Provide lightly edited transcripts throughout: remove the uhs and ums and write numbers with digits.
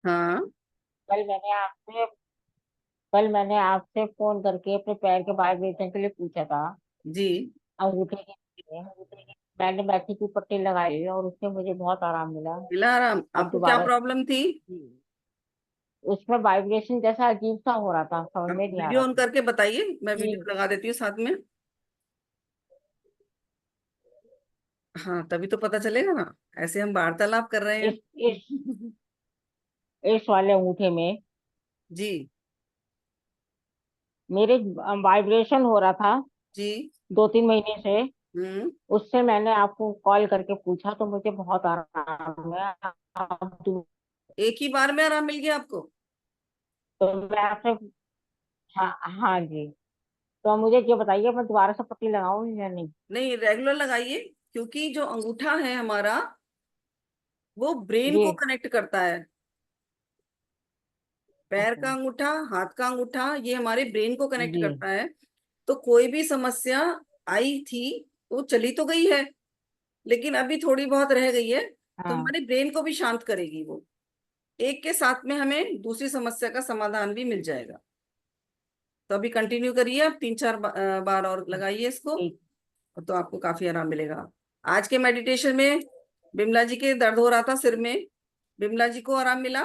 हाँ कल मैंने आपसे कल मैंने आपसे फोन करके अपने पैर के वाइब्रेशन के लिए पूछा था। जी। अंगूठे के लिए मैंने बैठी की पट्टी लगाई और उससे मुझे बहुत आराम मिला। मिला आराम? अब आपको क्या दोबारा प्रॉब्लम थी? उसमें वाइब्रेशन जैसा अजीब सा हो रहा था, समझ आप में नहीं आ वीडियो रहा ऑन था करके बताइए, मैं कि वीडियो लगा देती हूँ साथ में। हाँ, तभी तो पता चलेगा ना। ऐसे हम वार्तालाप कर रहे इस इस हैं। इस वाले अंगूठे में जी। मेरे वाइब्रेशन हो रहा था जी। 2-3 महीने से। हम्म। उससे मैंने आपको कॉल करके पूछा तो मुझे बहुत आराम है। अब एक ही बार में आराम मिल गया आपको? तो मैं आपसे, हाँ हाँ जी, तो अब मुझे ये बताइए मैं दोबारा से पट्टी लगाऊं या नहीं। नहीं, रेगुलर लगाइए। क्योंकि जो अंगूठा है हमारा, वो ब्रेन जी को कनेक्ट करता है। पैर अच्छा, का अंगूठा, हाथ का अंगूठा, ये हमारे ब्रेन को कनेक्ट जी करता है। तो कोई भी समस्या आई थी, वो चली तो गई है, लेकिन अभी थोड़ी बहुत रह गई है। तो हाँ हमारे ब्रेन को भी शांत करेगी वो। एक के साथ में हमें दूसरी समस्या का समाधान भी मिल जाएगा। तो अभी कंटिन्यू करिए, आप 3-4 बार और लगाइए इसको। ठीक। तो आपको काफी आराम मिलेगा। आज के मेडिटेशन में बिमला जी के दर्द हो रहा था सिर में, बिमला जी को आराम मिला?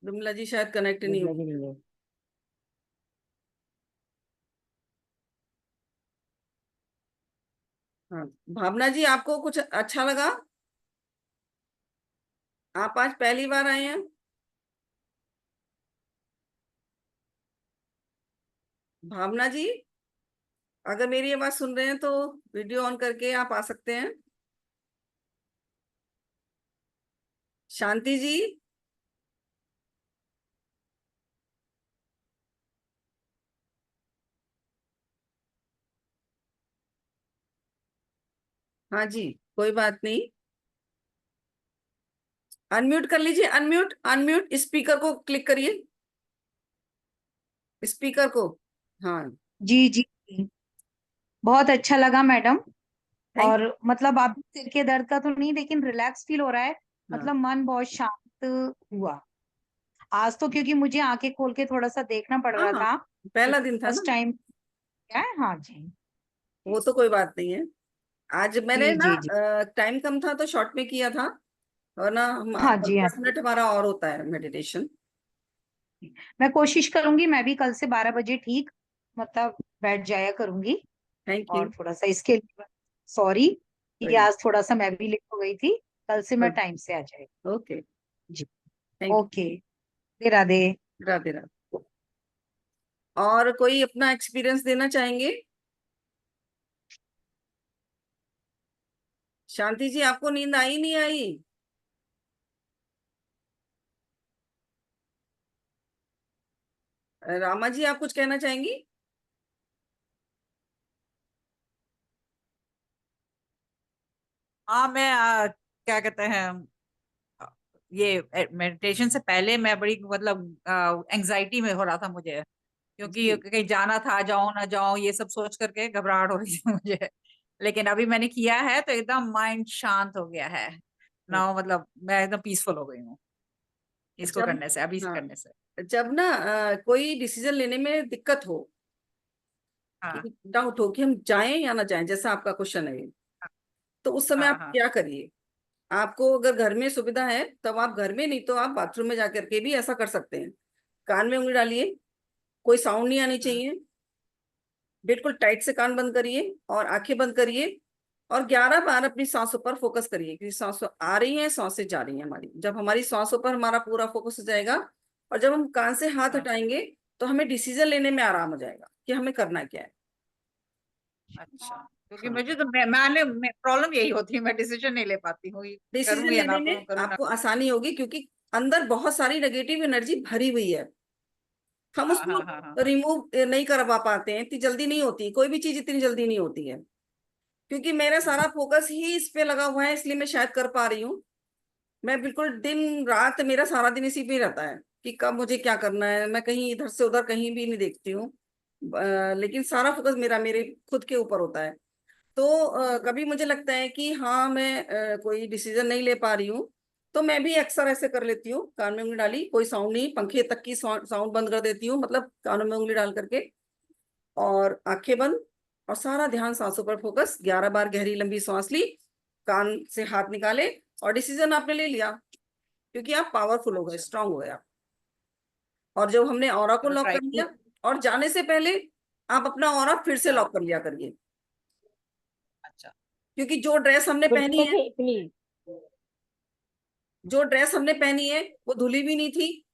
बिमला जी शायद कनेक्ट नहीं बिजली हुई। नहीं है। हाँ। भावना जी, आपको कुछ अच्छा लगा? आप आज पहली बार आए हैं? भावना जी, अगर मेरी आवाज सुन रहे हैं तो वीडियो ऑन करके आप आ सकते हैं। शांति जी। हाँ जी, कोई बात नहीं। अनम्यूट कर लीजिए, अनम्यूट अनम्यूट, स्पीकर को क्लिक करिए, स्पीकर को। हाँ। जी जी जी। बहुत अच्छा लगा मैडम। थैंक। और मतलब आप सिर के दर्द का तो नहीं, लेकिन रिलैक्स फील हो रहा है। हाँ। मतलब मन बहुत शांत हुआ आज तो, क्योंकि मुझे आंखें खोल के थोड़ा सा देखना पड़ हाँ रहा हाँ, था। पहला दिन था ना। फर्स्ट टाइम क्या है। हाँ जी। वो तो कोई बात नहीं है। आज मैंने जी ना जी जी। टाइम कम था तो शॉर्ट में किया था। और ना हम हाँ जी हाँ 10 मिनट हमारा और होता है मेडिटेशन। जी। मैं कोशिश करूंगी, मैं भी कल से 12 बजे ठीक मतलब बैठ जाया करूंगी। Thank you. और थोड़ा सा इसके लिए सॉरी कि कोई आज थोड़ा सा मैं भी लेट हो गई थी। कल से मैं नहीं। टाइम से आ जाएगी। ओके। जी। Thank okay. Radhe Radhe. You. Radhe Radhe. और कोई अपना एक्सपीरियंस देना चाहेंगे? शांति जी, आपको नींद आई नहीं आई? रामा जी, आप कुछ कहना चाहेंगी? हाँ मैं क्या कहते हैं, ये मेडिटेशन से पहले मैं बड़ी मतलब एंजाइटी में हो रहा था मुझे, क्योंकि जी। कहीं जाना था, जाऊं ना जाऊं ये सब सोच करके घबराहट हो रही थी मुझे। लेकिन अभी मैंने किया है तो एकदम माइंड शांत हो गया है ना, मतलब मैं एकदम पीसफुल हो गई हूँ इसको जब करने से, अभी से हाँ, करने से। जब ना कोई डिसीजन लेने में दिक्कत हो, हाँ कि डाउट हो कि हम जाएं या ना जाएं, जैसा आपका क्वेश्चन है ये, तो उस समय हाँ आप हाँ क्या करिए? आपको अगर घर में सुविधा है तब आप घर में, नहीं तो आप बाथरूम में जाकर के भी ऐसा कर सकते हैं। कान में उंगली डालिए, कोई साउंड नहीं आनी हम्म, चाहिए। बिल्कुल टाइट से कान बंद करिए और आंखें बंद करिए। और 11 बार अपनी सांसों पर फोकस करिए, क्योंकि सांसें आ रही हैं, सांसें जा रही हैं हमारी। जब हमारी सांसों पर हमारा पूरा फोकस हो जाएगा, और जब हम कान से हाथ हाँ, हटाएंगे, तो हमें डिसीजन लेने में आराम हो जाएगा कि हमें करना क्या है। अच्छा। क्योंकि हाँ। मुझे तो मैंने प्रॉब्लम यही होती है, मैं डिसीजन नहीं ले पाती हूँ, करूँ डिसीजन या ना लेने करूँ, में करूँ ना आपको आसानी होगी, क्योंकि अंदर बहुत सारी नेगेटिव एनर्जी भरी हुई है। हम हाँ उसको हाँ हाँ हाँ रिमूव नहीं करवा पाते हैं, इतनी जल्दी नहीं होती, कोई भी चीज इतनी जल्दी नहीं होती है। क्योंकि मेरा सारा फोकस ही इस पे लगा हुआ है, इसलिए मैं शायद कर पा रही हूँ। मैं बिल्कुल दिन रात, मेरा सारा दिन इसी पे ही रहता है कि कब मुझे क्या करना है। मैं कहीं इधर से उधर कहीं भी नहीं देखती हूँ। लेकिन सारा फोकस मेरा मेरे खुद के ऊपर होता है। तो कभी मुझे लगता है कि हाँ मैं कोई डिसीजन नहीं ले पा रही हूँ, तो मैं भी अक्सर ऐसे कर लेती हूँ, कान में उंगली डाली, कोई साउंड नहीं, पंखे तक की साउंड बंद कर देती हूँ, मतलब कानों में उंगली डाल करके, और आंखें बंद, और सारा ध्यान सांसों पर फोकस, 11 बार गहरी लंबी सांस ली, कान से हाथ निकाले, और डिसीजन आपने ले लिया, क्योंकि आप पावरफुल हो गए, अच्छा, स्ट्रांग हो गए आप। और जब हमने ऑरा को चलो लॉक ट्राई कर लिया, और जाने से पहले आप अपना ऑरा फिर से हाँ। लॉक कर लिया करिए, अच्छा, क्योंकि जो ड्रेस हमने फिर पहनी से है, प्लीज। जो ड्रेस हमने पहनी है वो धुली भी नहीं थी,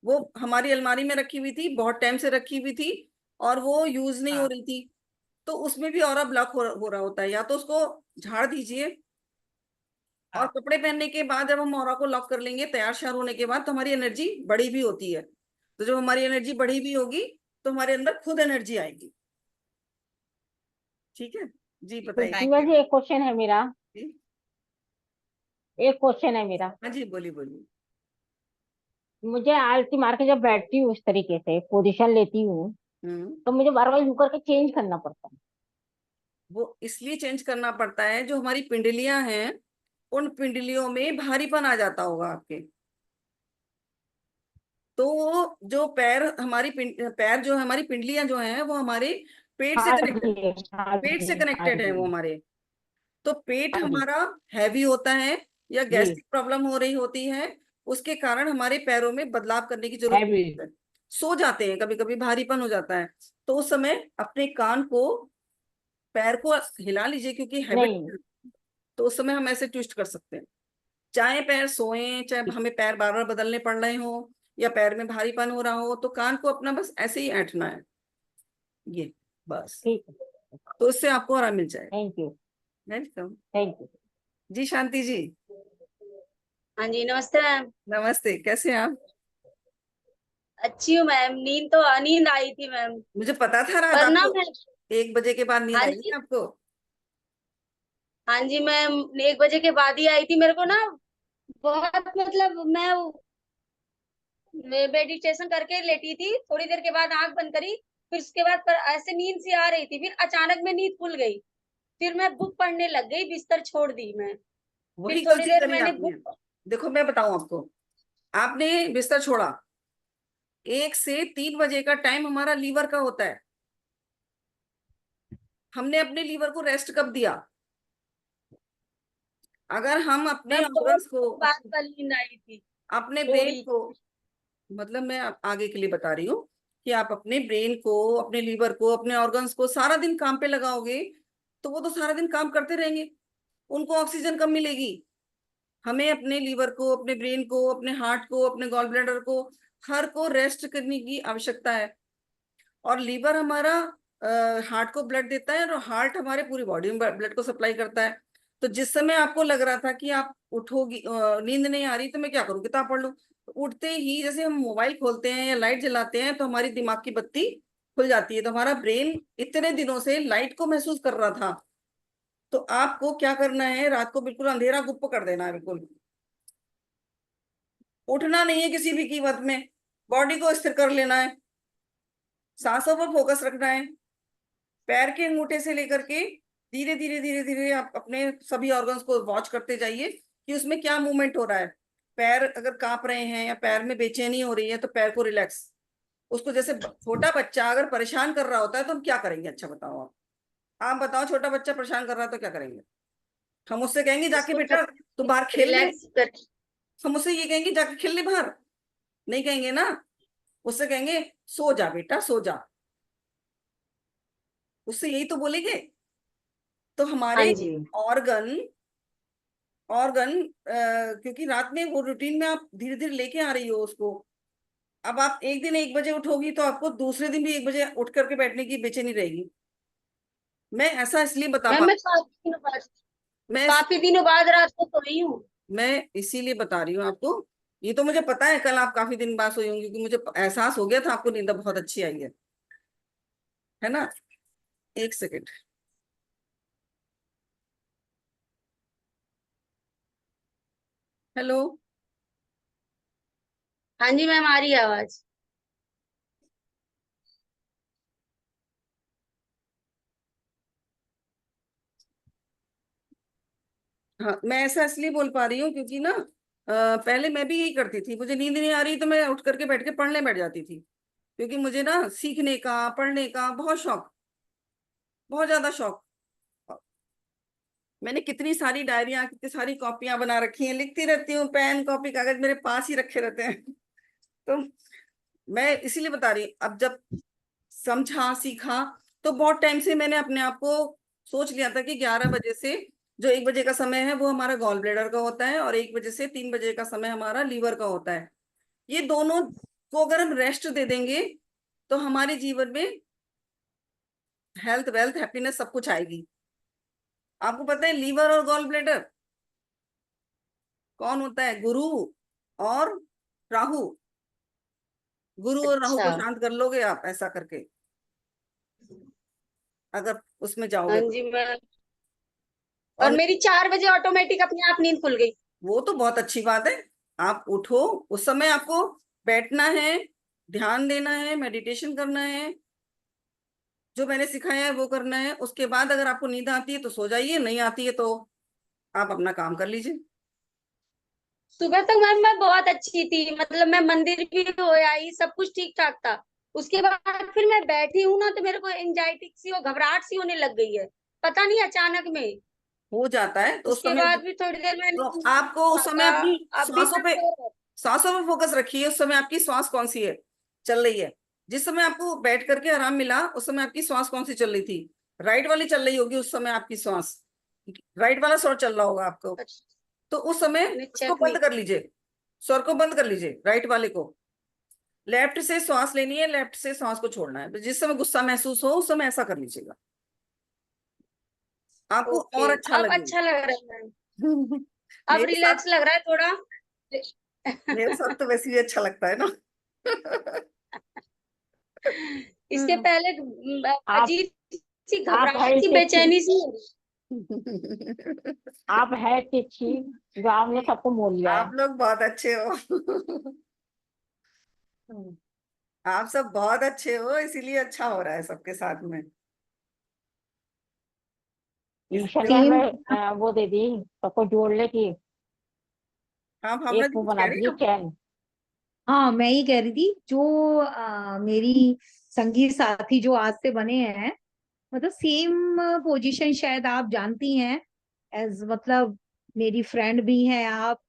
वो हमारी अलमारी में रखी हुई थी, बहुत टाइम से रखी हुई थी, और वो यूज नहीं हो हाँ रही थी। तो उसमें भी ऑरा ब्लॉक हो रहा होता है, या तो उसको झाड़ दीजिए, और हाँ। कपड़े पहनने के बाद जब हम ऑरा को लॉक कर लेंगे, तैयार श्यार होने के बाद, तो हमारी एनर्जी बढ़ी भी होती है। तो जब हमारी एनर्जी बढ़ी भी होगी, तो हमारे अंदर खुद एनर्जी आएगी। ठीक है, जी बताइए। Thank Shiva you. जी, एक क्वेश्चन है मेरा। जी, एक क्वेश्चन है मेरा। हाँ जी, बोलिए बोलिए। मुझे आलती मार के जब बैठती हूँ, इस तरीके से पोजीशन लेती हूँ, हम्म। तो मुझे बार बार यूं करके चेंज करना पड़ता है। वो इसलिए चेंज करना पड़ता है, जो हमारी पिंडलियां हैं, उन पिंडलियों में भारीपन आ जाता होगा आपके। तो जो पैर हमारी पैर जो है, हमारी पिंडलियां जो हैं, वो हमारे पेट से हाँ कनेक्टेड, जी, हाँ पेट से जी, हाँ कनेक्टेड है जी, वो हमारे। तो पेट हाँ जी, हमारा हैवी होता है, या जी। गैस्ट्रिक प्रॉब्लम हो रही होती है, उसके कारण हमारे पैरों में बदलाव करने की जरूरत है भी। पड़ती है। सो जाते हैं कभी कभी, भारीपन हो जाता है, तो उस समय अपने कान को, पैर को हिला लीजिए, क्योंकि हैबिट, नहीं। तो उस समय हम ऐसे ट्विस्ट कर सकते हैं। चाहे पैर सोए, चाहे हमें पैर बार बार बदलने पड़ रहे हो, या पैर में भारीपन हो रहा हो, तो कान को अपना बस ऐसे ही ऐंठना है, ये, बस। ठीक है। तो इससे आपको आराम मिल जाएगा। Thank you. Welcome. Thank you. जी शांति जी, हाँ जी, नमस्ते मैम। नमस्ते, कैसे हैं आप? अच्छी हूँ मैम। नींद आई थी मैम। मुझे पता था रात पर ना आपको मैं 1 बजे के बाद नींद हाँ आएगी जी, आपको। हाँ जी मैम, 1 बजे के बाद ही आई थी मेरे को ना। बहुत मतलब मैं मेडिटेशन करके लेटी थी, थोड़ी देर के बाद आंख बंद करी, फिर उसके बाद पर ऐसे नींद सी आ रही थी, फिर अचानक में नींद खुल गई। फिर मैं बुक पढ़ने लग गई, बिस्तर छोड़ दी मैं। फिर वही थोड़ी गलती देर करी मैंने आपने। बुक। देखो मैं बताऊं आपको, आपने बिस्तर छोड़ा, 1 से 3 बजे का टाइम हमारा लीवर का होता है। हमने अपने लीवर को रेस्ट कब दिया? अगर हम अपने मैम बहुत ऑर्गन्स को, बाद कल नींद आई थी अपने ब्रेन थोड़ी। को, मतलब मैं आगे के लिए बता रही हूँ, कि आप अपने ब्रेन को, अपने लीवर को, अपने ऑर्गन्स को सारा दिन काम पे लगाओगे, तो वो तो सारा दिन काम करते रहेंगे, उनको ऑक्सीजन कम मिलेगी। हमें अपने लीवर को, अपने ब्रेन को, अपने हार्ट को, अपने गॉल ब्लैडर को, हर को रेस्ट करने की आवश्यकता है। और लीवर हमारा हार्ट को ब्लड देता है, और हार्ट हमारे पूरी बॉडी में ब्लड को सप्लाई करता है। तो जिस समय आपको लग रहा था कि आप उठोगी, नींद नहीं आ रही, तो मैं क्या करूँ, किताब पढ़ लूँ, तो उठते ही जैसे हम मोबाइल खोलते हैं या लाइट जलाते हैं, तो हमारी दिमाग की बत्ती खुल जाती है, तो हमारा ब्रेन इतने दिनों से लाइट को महसूस कर रहा था। तो आपको क्या करना है, रात को बिल्कुल अंधेरा गुप्प कर देना है, बिल्कुल उठना नहीं है किसी भी कीमत में, बॉडी को स्थिर कर लेना है, सांसों पर फोकस रखना है, पैर के अंगूठे से लेकर के धीरे धीरे धीरे धीरे आप अपने सभी ऑर्गन्स को वॉच करते जाइए, कि उसमें क्या मूवमेंट हो रहा है। पैर अगर कांप रहे हैं, या पैर में बेचैनी हो रही है, तो पैर को रिलैक्स, उसको जैसे छोटा बच्चा अगर परेशान कर रहा होता है, तो हम क्या करेंगे, अच्छा बताओ आप बताओ, छोटा बच्चा परेशान कर रहा है तो क्या करेंगे? हम उससे कहेंगे जाके उसको बेटा तू बाहर खेल ले, रिलैक्स कर। हम उससे ये कहेंगे जाके खेल ले बाहर? नहीं कहेंगे ना, उससे कहेंगे सो जा बेटा, सो जा, उससे यही तो बोलेंगे। तो हाँ हमारे जी। ऑर्गन ऑर्गन क्योंकि रात में वो रूटीन में आप धीरे धीरे लेके आ रही हो उसको, अब आप एक दिन 1 बजे उठोगी, तो आपको दूसरे दिन भी 1 बजे उठ करके बैठने की बेचैनी रहेगी। मैं ऐसा इसलिए बता मैम पा मैं मैं काफी दिनों बाद रात को सोई हूँ। मैं इसीलिए बता रही हूँ आपको। ये तो मुझे पता है, कल आप काफी दिन बाद सोई होंगी, क्योंकि मुझे एहसास हो गया था आपको नींद बहुत अच्छी आई है ना? 1 सेकेंड। हेलो। हाँ जी मैम, आ रही है आवाज। हाँ, मैं ऐसा इसलिए बोल पा रही हूँ क्योंकि ना पहले मैं भी यही करती थी, मुझे नींद नहीं आ रही तो मैं उठ करके बैठ के पढ़ने बैठ जाती थी, क्योंकि मुझे ना सीखने का पढ़ने का बहुत शौक, बहुत ज्यादा शौक। मैंने कितनी सारी डायरियां, कितनी सारी कॉपियां बना रखी हैं, लिखती रहती हूँ, पेन कॉपी कागज मेरे पास ही रखे रहते हैं। तो मैं इसीलिए बता रही हूँ, अब जब समझा सीखा तो बहुत टाइम से मैंने अपने आप को सोच लिया था कि 11 बजे से जो 1 बजे का समय है वो हमारा गॉल ब्लैडर का होता है, और 1 बजे से 3 बजे का समय हमारा लीवर का होता है। ये दोनों को अगर हम रेस्ट दे देंगे तो हमारे जीवन में हेल्थ, वेल्थ, हैप्पीनेस सब कुछ आएगी। आपको पता है लीवर और गॉल ब्लैडर कौन होता है? गुरु और राहु। गुरु और राहु अच्छा। को शांत कर लोगे आप ऐसा करके, अगर उसमें हाँ जाओगे तो। जी मैं, और और मेरी 4 बजे ऑटोमेटिक अपने आप नींद खुल गई। वो तो बहुत अच्छी बात है। आप उठो, उस समय आपको बैठना है, ध्यान देना है, मेडिटेशन करना है, जो मैंने सिखाया है वो करना है। उसके बाद अगर आपको नींद आती है तो सो जाइए, नहीं आती है तो आप अपना काम कर लीजिए। सुबह तक मैं बहुत अच्छी थी, मतलब मैं मंदिर भी हो आई, सब कुछ ठीक ठाक था। उसके बाद फिर मैं बैठी हूँ ना तो मेरे को एंजाइटी सी और घबराहट सी होने लग गई है, पता नहीं अचानक में। हो जाता है तो उस उसके समय, बाद भी थोड़ी देर में तो नींद आपको उस समय आता। अपनी अभी सांसों तक पे, सो रहा है। सांसों पे फोकस रखिए। उस समय आपकी श्वास कौन सी है, चल रही है? जिस समय आपको बैठ करके आराम मिला उस समय आपकी श्वास कौन सी चल रही थी? राइट वाली चल रही होगी उस समय आपकी श्वास, राइट वाला स्वर चल रहा होगा आपको। अच्छा, तो उस समय मैंने उसको चेक नहीं बंद कर लीजिए, स्वर को बंद कर लीजिए, राइट वाले को। लेफ्ट से श्वास लेनी है, लेफ्ट से श्वास को छोड़ना है। तो जिस समय गुस्सा महसूस हो उस समय ऐसा कर लीजिएगा, आपको ओके, और अच्छा अब लगेगा। अच्छा लग रहा है। अब मेरे साथ, रिलैक्स लग रहा है थोड़ा। मेरे साथ तो वैसे भी अच्छा लगता है ना। इसके पहले आप अजीब सी आप घबराहट सी हेल्थ अच्छी, बेचैनी सी। आप हेल्थ अच्छी, जो आपने सबको मोल लिया है। आप लोग बहुत अच्छे हो। आप सब बहुत अच्छे हो, इसीलिए अच्छा हो रहा है सबके साथ में। ईशा ने सेम। हमें वो दे दी, सबको जोड़ने की हाँ, भावना एक जी वो कुछ बना कह रही दी हो? चैन। हाँ, मैं ही कह रही थी जो मेरी संगीत साथी जो आज से बने हैं, मतलब सेम पोजीशन शायद आप जानती हैं, एज मतलब मेरी फ्रेंड भी हैं आप,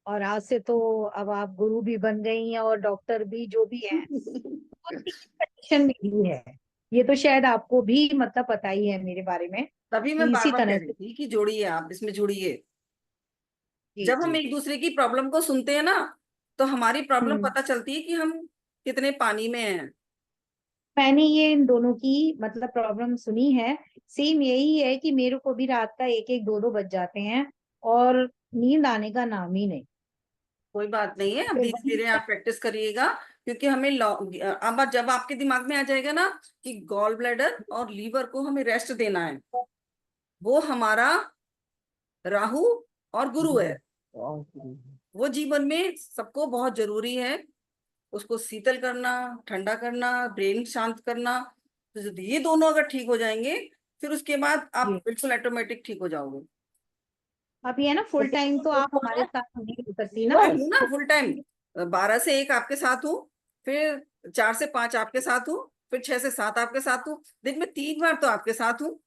और आज से तो अब आप गुरु भी बन गई हैं और डॉक्टर भी, जो भी है वो पोजीशन मिली है। ये तो शायद आपको भी मतलब पता ही है मेरे बारे में, तभी तो मैं बार इसी बार कह तरह रही से। थी कि जोड़िए, आप इसमें जुड़िए। जी जब हम जी। एक दूसरे की प्रॉब्लम को सुनते हैं ना तो हमारी प्रॉब्लम हम्म। पता चलती है कि हम कितने पानी में हैं। मैंने ये इन दोनों की मतलब प्रॉब्लम सुनी है, सेम यही है कि मेरे को भी रात का एक एक दो दो बज जाते हैं और नींद आने का नाम ही नहीं। कोई बात नहीं है, अब फिर धीरे वही धीरे आप प्रैक्टिस करिएगा, क्योंकि हमें अब जब आपके दिमाग में आ जाएगा ना कि गॉल ब्लैडर और लीवर को हमें रेस्ट देना है, वो हमारा राहु और गुरु है, वो जीवन में सबको बहुत जरूरी है। उसको शीतल करना, ठंडा करना, ब्रेन शांत करना। तो ये दोनों अगर ठीक हो जाएंगे फिर उसके बाद आप जी। बिल्कुल ऑटोमेटिक ठीक हो जाओगे। अभी है ना, फुल टाइम तो आप हमारे साथ नहीं हो सकती ना। मैं हूँ ना फुल टाइम, 12 से 1 आपके साथ हूँ, फिर 4 से 5 आपके साथ हूँ, फिर 6 से 7 आपके साथ हूँ, दिन में 3 बार तो आपके साथ हूँ।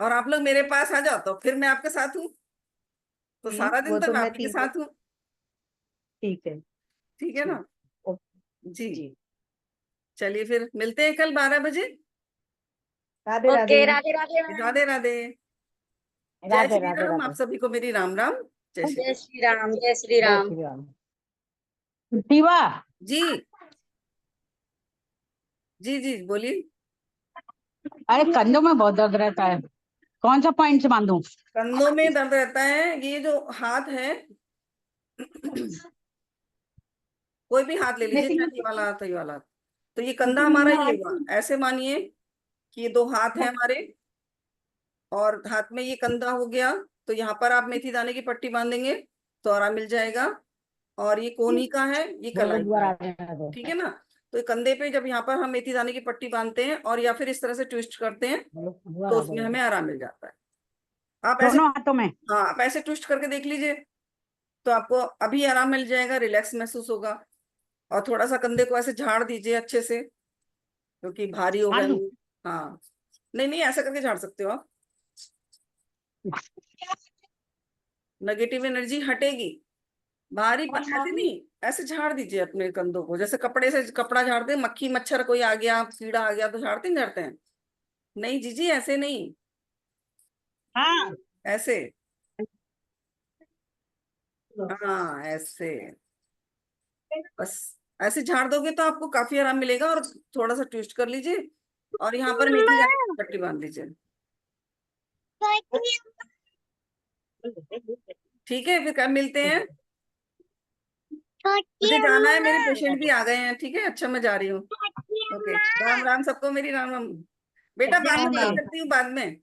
और आप लोग मेरे पास आ जाओ तो फिर मैं आपके साथ हूँ, तो जी, सारा दिन वो तो तो मैं मैं आप ही के तीन। साथ हूँ। ठीक है। ठीक है जी। ना? ओके। जी, जी। चलिए फिर मिलते हैं कल 12 बजे। राधे राधे। Okay, Radhe Radhe ma'am. राधे राधे। जय राधे श्री राधे राम, आप राधे। सभी को मेरी राम राम। जय श्री जय राम। श्री राम, जय श्री जय राम। श्री राम। दीवा, जी जी जी बोलिए। अरे कंधों में बहुत दर्द रहता है, कौन सा पॉइंट से बांधूं? कंधों में दर्द रहता है, ये जो हाथ है, कोई भी हाथ ले लीजिए, वैसे चाहे ये वाला हाथ है, ये वाला हाथ। तो ये कंधा हमारा ये हुआ, ऐसे मानिए कि ये 2 हाथ हैं हमारे, और हाथ में ये कंधा हो गया। तो यहाँ पर आप मेथी दाने की पट्टी बांधेंगे तो आराम मिल जाएगा। और ये कोहनी का है, ये बोलो कलाई दीवा, का है। राधे राधे। ठीक है ना? तो ये कंधे पे जब यहाँ पर हम मेथी दाने की पट्टी बांधते हैं और या फिर इस तरह से ट्विस्ट करते हैं बोलो दीवा, तो राधे उसमें राधे। हमें आराम मिल जाता है। आप ऐसे, दोनों हाथों में। हाँ आप ऐसे ट्विस्ट करके देख लीजिए, तो आपको अभी आराम मिल जाएगा, रिलैक्स महसूस होगा। और थोड़ा सा कंधे को ऐसे झाड़ दीजिए अच्छे से, क्योंकि भारी हो गया आलू। है। हाँ, नहीं नहीं, ऐसा करके झाड़ सकते हो आप, नेगेटिव एनर्जी हटेगी। भारी और ऐसे मम्मी, नहीं, ऐसे झाड़ दीजिए अपने कंधों को, जैसे कपड़े से कपड़ा झाड़ते हैं, मक्खी मच्छर कोई आ गया, कीड़ा आ गया तो झाड़ते नहीं, झाड़ते हैं। नहीं जीजी, ऐसे नहीं, हाँ। ऐसे। हाँ ऐसे, बस ऐसे झाड़ दोगे तो आपको काफी आराम मिलेगा। और थोड़ा सा ट्विस्ट कर लीजिए, और यहाँ पर मीठी गाजर की पट्टी बांध लीजिए। ठीक है, फिर कब मिलते हैं? मुझे जाना है, मेरे पेशेंट भी आ गए हैं। ठीक है, अच्छा मैं जा रही हूँ। ओके, राम राम सबको, मेरी राम राम। बेटा बाद में राम बात राम। करती हूँ, बाद में।